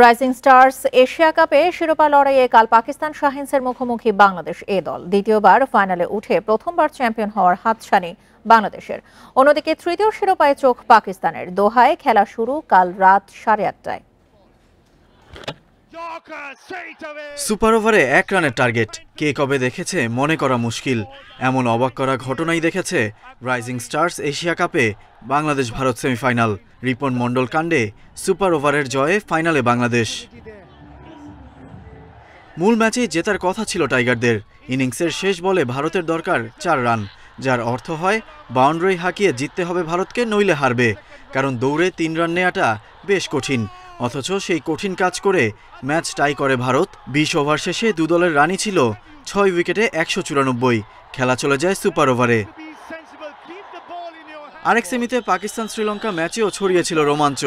Rising stars Asia কাপে শিরোপা লড়াইয়ে কাল পাকিস্তান শাহিনসের মুখোমুখি বাংলাদেশ এ দল। দ্বিতীয়বার ফাইনালে উঠে প্রথমবার চ্যাম্পিয়ন হওয়ার হাতছানি বাংলাদেশের। অন্যদিকে তৃতীয় শিরোপায় চোখ পাকিস্তানের। দোহায় খেলা শুরু কাল রাত 8:30টায়। সুপার ওভারে 1 রানের টার্গেট কে কবে দেখেছে মনে করা মুশকিল। এমন অবাক করা ঘটনাই দেখেছে রাইজিং স্টার্স এশিয়া কাপে বাংলাদেশ ভারত সেমিফাইনাল। রিপন মণ্ডল কাণ্ডে সুপার ওভারের জয়ে ফাইনালে বাংলাদেশ। মূল ম্যাচে জেতার কথা ছিল টাইগারদের। ইনিংসের শেষ বলে ভারতের দরকার 4 রান, যার অর্থ হয় বাউন্ডারি হাঁকিয়ে জিততে হবে ভারতকে, নইলে হারবে। কারণ দৌড়ে 3 রান নেওয়াটা বেশ কঠিন। অথচ সেই কঠিন কাজ করে ম্যাচ টাই করে ভারত। 20 ওভার শেষে দু দলের রানই ছিল 6 উইকেটে 194। খেলা চলে যায় সুপার ওভারে। আরেক সেমিতে পাকিস্তান শ্রীলঙ্কা ম্যাচেও ছড়িয়েছিল রোমাঞ্চ।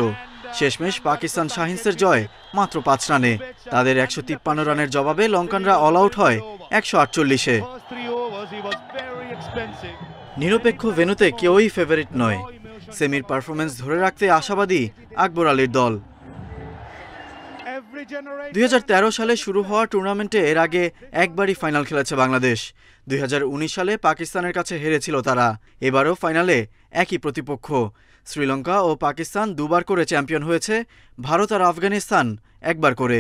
শেষমেশ পাকিস্তান শাহিনসের জয় মাত্র 5 রানে। তাদের 153 রানের জবাবে লঙ্কানরা অল আউট হয় 148-এ। নিরপেক্ষ ভেন্যুতে কেউই ফেভারিট নয়। সেমির পারফরমেন্স ধরে রাখতে আশাবাদী আকবর আলীর দল। 2013 সালে শুরু হওয়া টুর্নামেন্টে এর আগে একবারই ফাইনাল খেলেছে বাংলাদেশ। 2019 সালে পাকিস্তানের কাছে হেরেছিল তারা। এবারও ফাইনালে একই প্রতিপক্ষ। শ্রীলঙ্কা ও পাকিস্তান দুবার করে চ্যাম্পিয়ন হয়েছে, ভারত আর আফগানিস্তান একবার করে।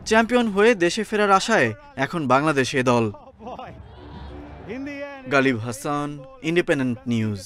চ্যাম্পিয়ন হয়ে দেশে ফেরার আশায় এখন বাংলাদেশ এ দল। Ghalib Hasan, independent news.